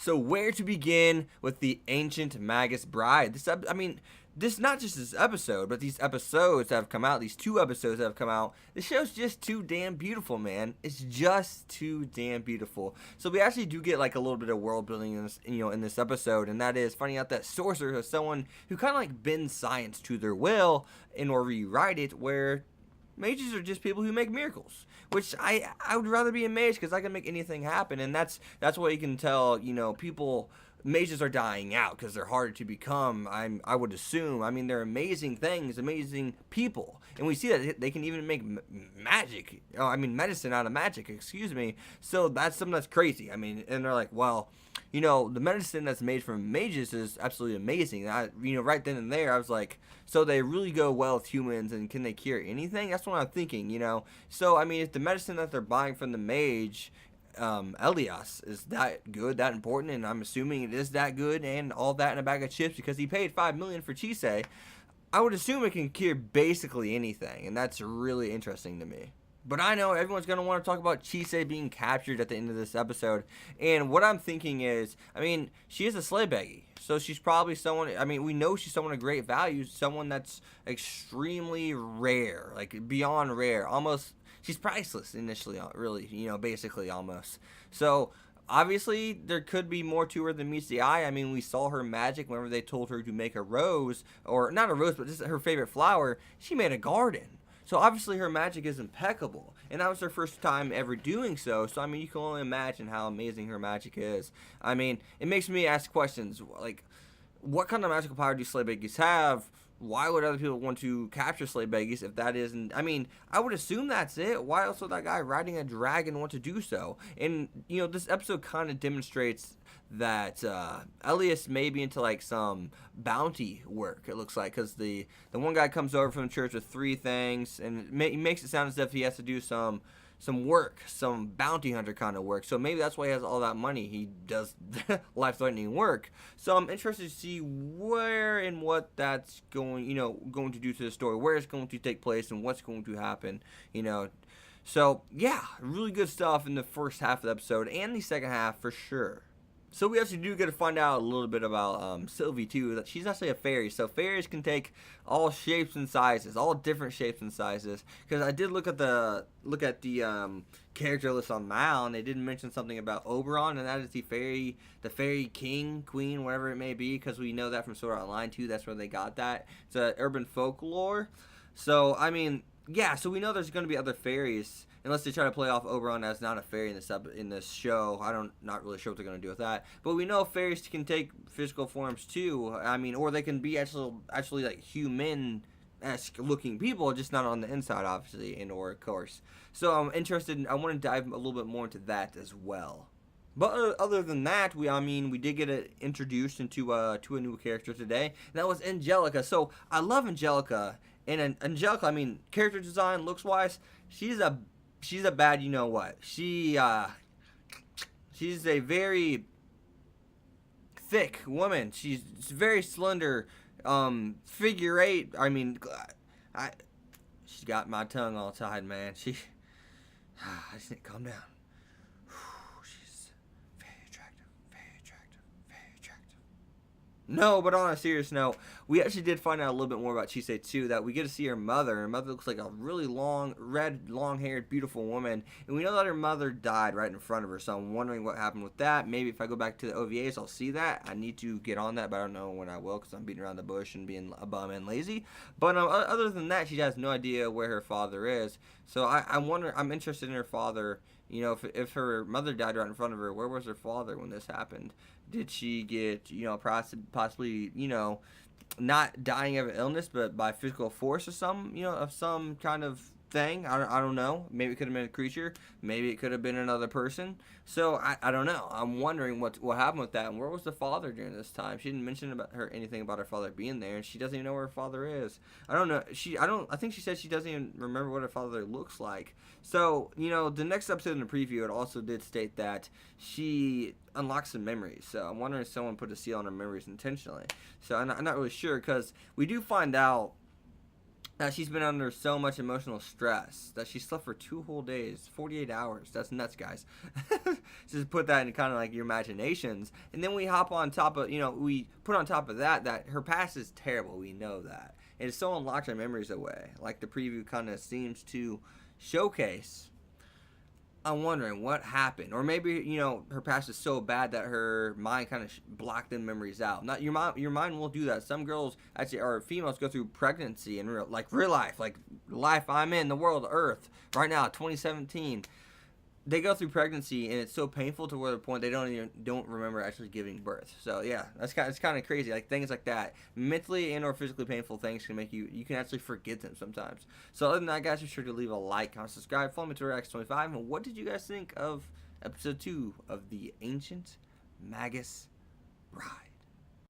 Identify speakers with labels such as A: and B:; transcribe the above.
A: So where to begin with the ancient Magus bride? This not just this episode, but these episodes that have come out, these 2 episodes that have come out, the show's just too damn beautiful, man. It's just too damn beautiful. So we actually do get like a little bit of world building in this, in this episode, and that is finding out that sorcerer is someone who kind of like bends science to their will in order to rewrite it, where mages are just people who make miracles, which I would rather be a mage because I can make anything happen, and that's what you can tell. People, mages are dying out because they're harder to become. I would assume. I mean, they're amazing things, amazing people, and we see that they can even make magic. Oh, I mean, medicine out of magic. Excuse me. So that's something that's crazy. I mean, and they're like, well, the medicine that's made from mages is absolutely amazing. Right then and there, I was like, so they really go well with humans, and can they cure anything? That's what I'm thinking, So, I mean, if the medicine that they're buying from the mage, Elias, is that good, that important, and I'm assuming it is that good, and all that in a bag of chips because he paid $5 million for Chisei, I would assume it can cure basically anything, and that's really interesting to me. But I know everyone's going to want to talk about Chisei being captured at the end of this episode. And what I'm thinking is, she is a slave baggy. So she's probably someone, we know she's someone of great value, someone that's extremely rare, like beyond rare. Almost, she's priceless initially, really, basically almost. So obviously, there could be more to her than meets the eye. We saw her magic whenever they told her to make a rose, or not a rose, but just her favorite flower. She made a garden. So obviously her magic is impeccable, and that was her first time ever doing so. So you can only imagine how amazing her magic is. It makes me ask questions like, what kind of magical power do slave baggies have? Why would other people want to capture slave baggies if that isn't? I would assume that's it. Why else would that guy riding a dragon want to do so? And this episode kind of demonstrates that Elias may be into like some bounty work, it looks like, because the one guy comes over from the church with 3 things, and he makes it sound as if he has to do some work, some bounty hunter kind of work. So maybe that's why he has all that money. He does life-threatening work. So I'm interested to see where and what that's going to do to the story, where it's going to take place, and what's going to happen. So yeah, really good stuff in the first half of the episode and the second half for sure. So we actually do get to find out a little bit about Sylvie too, that she's actually a fairy. So fairies can take all shapes and sizes, all different shapes and sizes. Because I did look at the character list on Mal, and they did mention something about Oberon, and that is the fairy king, queen, whatever it may be. Because we know that from Sword Art Online too. That's where they got that. It's urban folklore. So yeah. So we know there's going to be other fairies. Unless they try to play off Oberon as not a fairy in this show. Not really sure what they're going to do with that. But we know fairies can take physical forms too. Or they can be actually like human-esque looking people, just not on the inside, obviously, or of course. So I'm interested. I want to dive a little bit more into that as well. But other than that, we did get introduced to a new character today, and that was Angelica. So I love Angelica, and Angelica, character design, looks wise, she's a bad what. She's a very thick woman. She's very slender. Figure 8. She's got my tongue all tied, man. I just need to calm down. She's very attractive. No, but on a serious note, we actually did find out a little bit more about Chisei too, that we get to see her mother. Her mother looks like a really long-haired, beautiful woman, and we know that her mother died right in front of her, so I'm wondering what happened with that. Maybe if I go back to the OVAs, I'll see that. I need to get on that, but I don't know when I will, because I'm beating around the bush and being a bum and lazy. But other than that, she has no idea where her father is, so I'm interested in her father. If her mother died right in front of her, where was her father when this happened? Did she get, possibly, not dying of an illness, but by physical force or of some kind of thing? I don't know. Maybe it could have been a creature. Maybe it could have been another person. So I don't know. I'm wondering what happened with that, and where was the father during this time? She didn't mention anything about her father being there, and she doesn't even know where her father is. I don't know. I think she said she doesn't even remember what her father looks like. So, the next episode in the preview, it also did state that she unlocks some memories. So I'm wondering if someone put a seal on her memories intentionally. So I'm not really sure, because we do find out that she's been under so much emotional stress that she slept for 2 whole days, 48 hours. That's nuts, guys. Just put that in kind of like your imaginations. And then we hop on top of, we put on top of that her past is terrible. We know that. And it so unlocks our memories away. Like the preview kind of seems to showcase. I'm wondering what happened, or maybe her past is so bad that her mind kind of blocked the memories out. Not your mind. Your mind will do that. Some girls actually, or females, go through pregnancy and real life, like life I'm in the world, Earth right now, 2017. They go through pregnancy and it's so painful to where the point they don't remember actually giving birth. So yeah, it's kind of crazy. Like things like that, mentally and or physically painful things can make you can actually forget them sometimes. So other than that, guys, be sure to leave a like, comment, subscribe, follow me to X25. And what did you guys think of episode 2 of the Ancient Magus Bride?